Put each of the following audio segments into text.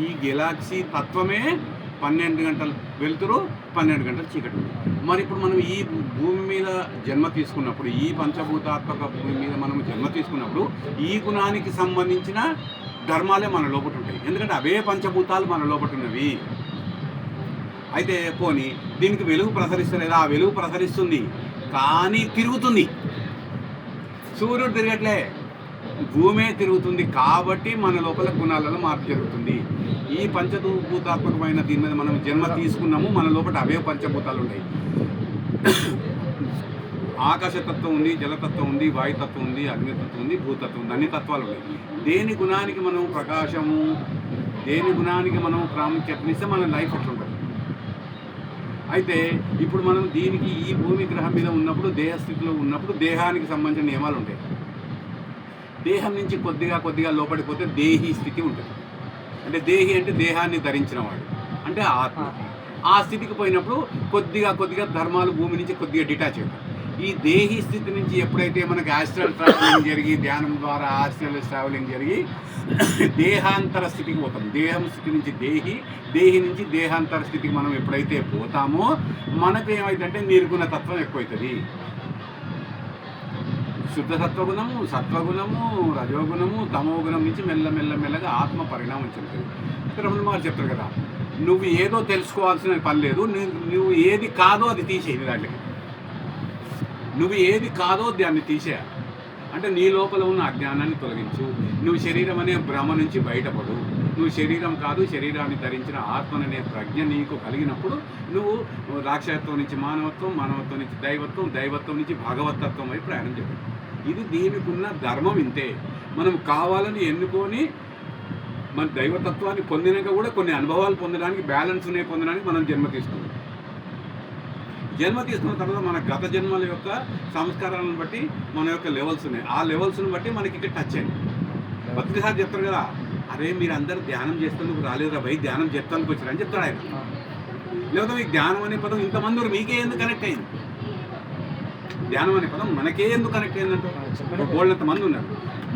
ఈ గెలాక్సీ తత్వమే 12 గంటలు వెలుతురు, 12 గంటలు చీకటి ఉంది. మరి ఇప్పుడు మనం ఈ భూమి మీద జన్మ తీసుకున్నప్పుడు, ఈ పంచభూతాత్మక భూమి మీద మనం జన్మ తీసుకున్నప్పుడు ఈ గుణానికి సంబంధించిన ధర్మాలే మన లోపల ఉంటాయి. ఎందుకంటే అవే పంచభూతాలు మన లోపల ఉన్నవి. అయితే పోనీ దీనికి వెలుగు ప్రసరిస్తలేదా? ఆ వెలుగు ప్రసరిస్తుంది, కానీ తిరుగుతుంది. సూర్యుడు తిరగట్లే, భూమే తిరుగుతుంది. కాబట్టి మన లోపల గుణాలలో మార్పు జరుగుతుంది. ఈ పంచభూతాత్మకమైన దీని మీద మనం జన్మ తీసుకున్నాము, మన లోపల అవే పంచభూతాలు ఉన్నాయి. ఆకాశతత్వం ఉంది, జలతత్వం ఉంది, వాయుతత్వం ఉంది, అగ్నితత్వం ఉంది, భూతత్వం ఉంది, అన్ని తత్వాలు ఉన్నాయి. దేని గుణానికి మనం ప్రకాశము, దేని గుణానికి మనం ప్రాముఖ్యతనిస్తే మన లైఫ్ అట్లుంటుంది. అయితే ఇప్పుడు మనం దీనికి ఈ భూమి గ్రహం మీద ఉన్నప్పుడు, దేహస్థితిలో ఉన్నప్పుడు దేహానికి సంబంధించిన నియమాలు ఉంటాయి. దేహం నుంచి కొద్దిగా లోపడిపోతే దేహీ స్థితి ఉంటుంది. అంటే దేహి అంటే దేహాన్ని ధరించిన వాడు, అంటే ఆత్మ. ఆ స్థితికి పోయినప్పుడు కొద్దిగా ధర్మాలు భూమి నుంచి కొద్దిగా డిటాచ్ అవుతాయి. ఈ దేహీ స్థితి నుంచి ఎప్పుడైతే మనకి ఆస్ట్రల్ ట్రావెలింగ్ జరిగి, ధ్యానం ద్వారా ఆస్ట్రల్ ట్రావెలింగ్ జరిగి దేహాంతర స్థితికి పోతాం. దేహం స్థితి నుంచి దేహి నుంచి దేహాంతర స్థితికి మనం ఎప్పుడైతే పోతామో మనకు ఏమైందంటే నిర్గుణ తత్వం ఎక్కువవుతుంది. శుద్ధ సత్వగుణము, సత్వగుణము, రజోగుణము, తమోగుణం నుంచి మెల్లగా ఆత్మ పరిణామం చెందుతుంది. రమణ మహర్షి చెప్తారు కదా, నువ్వు ఏదో తెలుసుకోవాల్సిన పని లేదు, నువ్వు ఏది కాదో అది తీసేయి. దాంట్లోకి నువ్వు ఏది కాదో దాన్ని తీసేయాలి. అంటే నీ లోపల ఉన్న అజ్ఞానాన్ని తొలగించు. నువ్వు శరీరం అనే భ్రమ నుంచి బయటపడు. నువ్వు శరీరం కాదు, శరీరాన్ని ధరించిన ఆత్మననే ప్రజ్ఞ నీకు కలిగినప్పుడు నువ్వు రాక్షసత్వం నుంచి మానవత్వం, మానవత్వం నుంచి దైవత్వం, దైవత్వం నుంచి భగవతత్వం వైపు ప్రయాణం చేయాలి. ఇది దీనికి ఉన్న ధర్మం ఇంతే. మనం కావాలని ఎన్నుకొని మన దైవతత్వాన్ని పొందినాక కూడా కొన్ని అనుభవాలు పొందడానికి, బ్యాలెన్స్ పొందడానికి మనం జన్మ తీసుకున్నాం. జన్మ తీసుకున్న తర్వాత మన గత జన్మల యొక్క సంస్కారాలను బట్టి మన యొక్క లెవెల్స్ ఉన్నాయి. ఆ లెవెల్స్ని బట్టి మనకి ఇక్కడ టచ్ అయింది. భక్తిసారి చెప్తారు కదా, అరే మీరు అందరూ ధ్యానం చేస్తేందుకు రాలేదురా భయ్, ధ్యానం చెప్తానికి వచ్చారు అని చెప్తాడు ఆయన. లేకపోతే మీకు ధ్యానం అనే పదం ఇంతమంది మీకే ఎందుకు కనెక్ట్ అయింది? ధ్యానం అనే పదం మనకే ఎందుకు కనెక్ట్ అయిందంటే గోళ్ళంత మంది ఉన్నారు.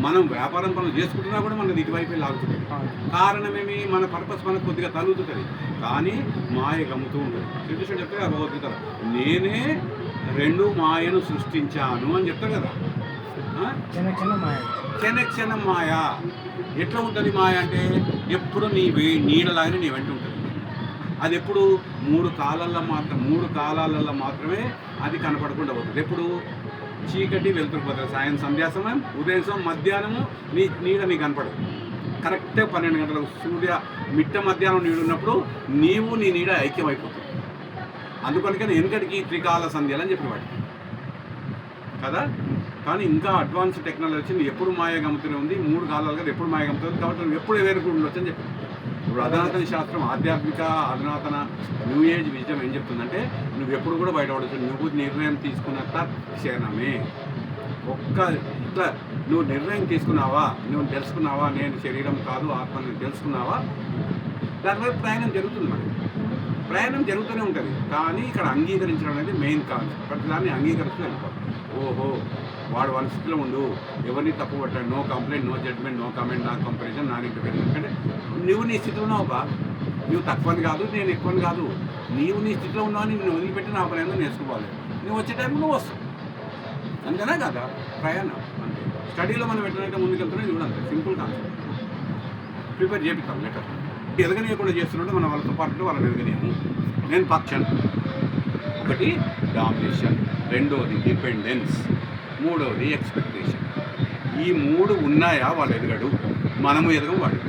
మనం వ్యాపారం పనులు చేసుకుంటున్నా కూడా మనది ఇటువైపు లాగుతుంది. కారణమేమి? మన పర్పస్ మనకు కొద్దిగా తలుగుతుంది, కానీ మాయ గమ్ముతూ ఉంటుంది. శ్రీకృష్ణుడు చెప్తే భగవద్గీత, నేనే రెండు మాయను సృష్టించాను అని చెప్తారు కదా. క్షణ మాయ ఎట్లా ఉంటుంది? మాయ అంటే ఎప్పుడు నీడలాగానే నీ వెంట ఉంటుంది. అది ఎప్పుడు మూడు కాలాలలో మాత్రమే అది కనపడకుండా పోతుంది. ఎప్పుడు చీకటి వెళ్తురుపోతుంది. సాయం సంధ్యా సమయం, ఉదయం సమయం, మధ్యాహ్నము నీడ నీకు కనపడదు. కరెక్ట్గా 12 గంటలకు సూర్య మిట్ట మధ్యాహ్నం నీడు ఉన్నప్పుడు నీవు నీ నీడ ఐక్యమైపోతుంది. అందుకనికని వెనుకటికి త్రికాల సంధ్యలు అని చెప్పి వాటి కదా. కానీ ఇంకా అడ్వాన్స్ టెక్నాలజీ వచ్చింది. ఎప్పుడు మాయ గమ్ముతూనే ఉంది. 3 కాలాలు కదా ఎప్పుడు మాయ గమ్ముతుంది. కాబట్టి నువ్వు ఎప్పుడు వేరుకు ఉండొచ్చు అని చెప్పి ఇప్పుడు అధునాతన శాస్త్రం, ఆధ్యాత్మిక అధునాతన న్యూ ఏజ్ విజయం ఏం చెప్తుందంటే నువ్వు ఎప్పుడు కూడా బయటపడచ్చు. నువ్వు నిర్ణయం తీసుకున్న తక్షణమే ఇట్లా నువ్వు నిర్ణయం తీసుకున్నావా, నువ్వు తెలుసుకున్నావా, నేను శరీరం కాదు ఆత్మని తెలుసుకున్నావా, దానివల్ల ప్రయాణం జరుగుతుంది. మనకి ప్రయాణం జరుగుతూనే ఉంటుంది. కానీ ఇక్కడ అంగీకరించడం అనేది మెయిన్ కాన్సెప్ట్. ప్రతిదాన్ని అంగీకరిస్తూ వెళ్ళిపోవాలి. ఓహో వాడు వాళ్ళ స్థితిలో ఉండు, ఎవరిని తప్పు పట్టాడు, no complaint, no judgement, no comment, no comparison, no interview. అంటే నువ్వు నీ స్థితిలో ఉన్నావు బా, నువ్వు తక్కువని కాదు, నేను ఎక్కువని కాదు, నీవు నీ స్థితిలో ఉన్నావు. నేను వదిలిపెట్టి నా ప్రయాణం నేర్చుకోవాలి. నువ్వు వచ్చే టైంలో నువ్వు వస్తావు, అంతేనా కదా ప్రయాణం. అంటే స్టడీలో మనం ఎట్లయితే ముందుకెళ్తున్నాం, ఇది కూడా అంతే సింపుల్ కాన్సెప్ట్. ప్రిపేర్ చేపిస్తాం లెటర్. ఎదగనీయకుండా చేస్తున్నట్టు మనం వాళ్ళతో పాటు వాళ్ళని ఎదగనీయము. నేను పక్షం ఒకటి డామినేషన్, రెండవది డిపెండెన్స్, మూడవది ఎక్స్పెక్టేషన్. ఈ 3 ఉన్నాయా వాళ్ళు ఎదగడు, మనము ఎదగము, వాడు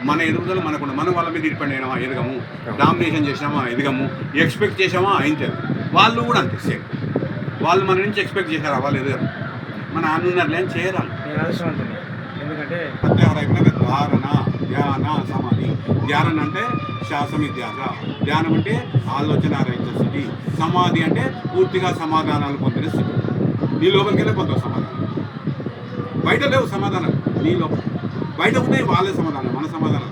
మన ఎదుగుదల మనకుండా. మనం వాళ్ళ మీద డిపెండ్ అయినామా, ఎదగము. డామినేషన్ చేసామా, ఎదగము. ఎక్స్పెక్ట్ చేసామా, అయింతది. వాళ్ళు కూడా అంతే సేమ్. వాళ్ళు మన నుంచి ఎక్స్పెక్ట్ చేశారా, వాళ్ళు ఎదగరు. మన అన్నర్లు ఏం చేయరాలి. ఎందుకంటే ధారణ, ధ్యాన, సమాధి. ధ్యానం అంటే శాసమి ధ్యాస, ధ్యానం అంటే ఆలోచన రహిత స్థితి, సమాధి అంటే పూర్తిగా సమాధానాలు పొందిన స్థితి. నీ లోపలికి వెళ్ళే పొందుతావు సమాధానం. బయట లేవు సమాధానం, నీ లోపల. బయట ఉన్నాయి వాళ్ళే సమాధానం, మన సమాధానం.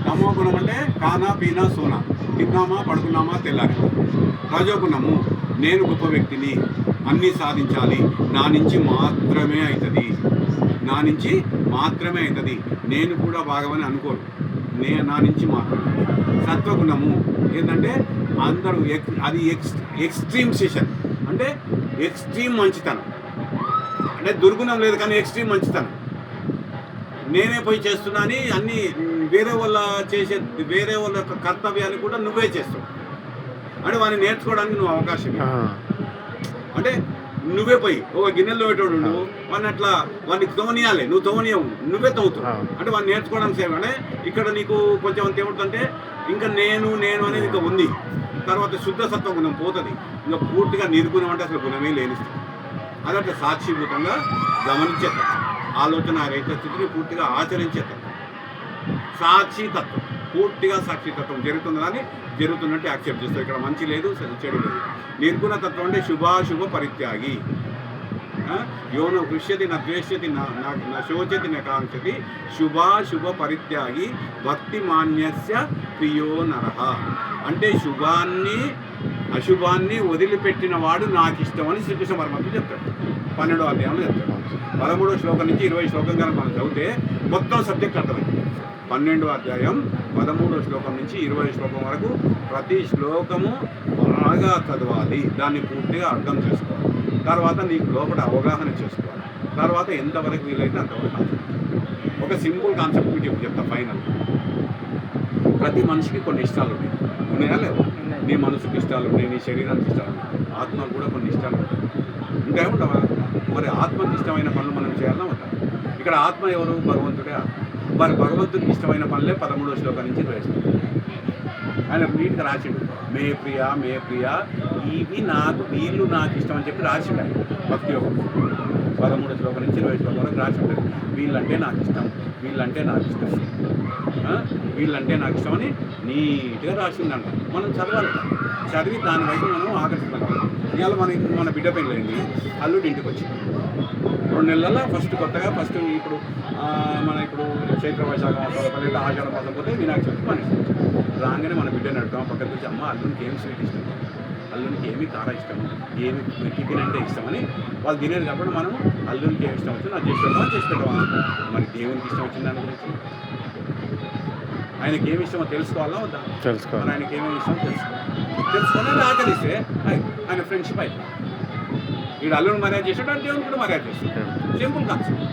తమో గుణం అంటే కానా పీనా సోనా, తిన్నామా పడుకున్నామా తెల్లారి. రజోగుణము, నేను గొప్ప వ్యక్తిని, అన్నీ సాధించాలి, నా నుంచి మాత్రమే అవుతుంది, నా నుంచి మాత్రమే అవుతుంది. నేను కూడా భాగమని అనుకోడు, నా నుంచి మాత్రమే. సత్వగుణము ఏంటంటే అందరూ అది ఎక్స్ట్రీమ్ సెషన్, అంటే ఎక్స్ట్రీమ్ మంచితనం, అంటే దుర్గుణం లేదు కానీ ఎక్స్ట్రీమ్ మంచితనం. నేనే పోయి చేస్తున్నా అని అన్నీ వేరే వాళ్ళ యొక్క కర్తవ్యాన్ని కూడా నువ్వే చేస్తావు. అంటే వాడిని నేర్చుకోవడానికి నువ్వు అవకాశం అంటే నువ్వే పోయి ఒక గిన్నెలో పెట్టాడు నువ్వు వాడిని అట్లా వాడిని తోనియాలి, నువ్వు తోనియవు, నువ్వే తవ్వుతావు. అంటే వాడిని నేర్చుకోవడానికి సేవ. అంటే ఇక్కడ నీకు కొంచెం అంత ఏముంటుందంటే ఇంకా నేను అనేది ఇంకా ఉంది. తర్వాత శుద్ధ సత్వ గుణం పోతుంది, ఇంకా పూర్తిగా నిర్గుణం అంటే అసలు గుణమే లేనిస్తుంది. అదంటే సాక్షిభూతంగా గమనించేస్తాం, ఆలోచన రైత స్థితిని పూర్తిగా ఆచరించేస్తాం. సాక్షితత్వం, పూర్తిగా సాక్షితత్వం జరుగుతుందని జరుగుతున్నట్టు యాక్సెప్ట్ చేస్తాం. ఇక్కడ మంచి లేదు, చెడు లేదు. నిర్గుణ తత్వం అంటే శుభాశుభ పరిత్యాగి. యోన కృష్యతి నా ద్వేష్యతి నా శోచతి నా కాంక్షతి శుభాశుభ పరిత్యాగి భక్తి మాన్యస్య ప్రియో నరహ. అంటే శుభాన్ని అశుభాన్ని వదిలిపెట్టిన వాడు నాకు ఇష్టం అని శ్రీకృష్ణ పరమాత్మ చెప్తాడు. 12వ అధ్యాయంలో చెప్తాడు. 13వ శ్లోకం నుంచి 20 శ్లోకం కనుక మనం చదివితే మొత్తం సబ్జెక్ట్ అర్థమైంది. 12వ అధ్యాయం 13వ శ్లోకం నుంచి 20 శ్లోకం వరకు ప్రతి శ్లోకము బాగా చదవాలి, దాన్ని పూర్తిగా అర్థం చేసుకోవాలి. తర్వాత నీకు లోపల అవగాహన చేసుకోవాలి. తర్వాత ఎంతవరకు వీలైతే అంతవరకు ఒక సింపుల్ కాన్సెప్ట్ మీకు చెప్తా ఫైనల్. ప్రతి మనిషికి కొన్ని ఇష్టాలు ఉన్నాయా లేవు? నీ మనసుకి ఇష్టాలు ఉన్నాయి, నీ శరీరానికి ఇష్టాలు ఉన్నాయి, ఆత్మకు కూడా కొన్ని ఇష్టాలు ఉంటాయి ఉంటావా? మరి ఆత్మకి ఇష్టమైన పనులు మనం చేయాలా ఉంటాం. ఇక్కడ ఆత్మ ఎవరు? భగవంతుడే ఆత్మ. మరి భగవంతుడికి ఇష్టమైన పనులే 13వ శ్లోకం నుంచి వేస్తాం. ఆయన నీట్గా రాసిండు, మే ప్రియ వీళ్ళు నాకు ఇష్టం అని చెప్పి రాసిండు ఆయన భక్తి యోగం. 13వ శ్లోకం నుంచి 20 శ్లోకం వరకు రాసి ఉంటుంది. వీళ్ళంటే నాకు ఇష్టం, వీళ్ళంటే నాకు ఇష్టం, వీళ్ళంటే నాకు ఇష్టం అని నీట్గా రాసిందంట. మనం చదవాలి, చదివి దాని వైపు మనం ఆకర్షిస్తాం. ఇవాళ మన బిడ్డ పెళ్ళైంది, అల్లుడి ఇంటికి వచ్చింది. 2 నెలల కొత్తగా ఇప్పుడు ఇప్పుడు చైత్ర వైశాఖ మాసం లేదా ఆషాఢ మాసం పోతే వినాయక చవితి పని రాగానే మన బిడ్డని అడుగుతాం. పక్కన వచ్చి అమ్మ అల్లునికి ఏమి స్వీట్ ఇష్టం, అల్లునికి ఏమి కార ఇష్టం, ఏమి టిఫిన్ అంటే ఇష్టమని వాళ్ళు తినేది కాబట్టి మనం అల్లునికి ఏమి ఇష్టం వచ్చిందో అది చేసి పెట్టామా. మరి దేవునికి ఇష్టం వచ్చింది దాని గురించి ఆయనకి ఏమి ఇష్టమో తెలుసుకోవాలా వద్దా? తెలుసుకోవాలి. ఆయనకి ఏమేమి ఇష్టమో తెలుసుకొని ఆచరిస్తే ఆయన ఫ్రెండ్షిప్ అయిపోయింది. వీడు అల్లుని మర్యాద చేసాడు అంటే దేవుని కూడా మర్యాద చేస్తాడు. Simple concept.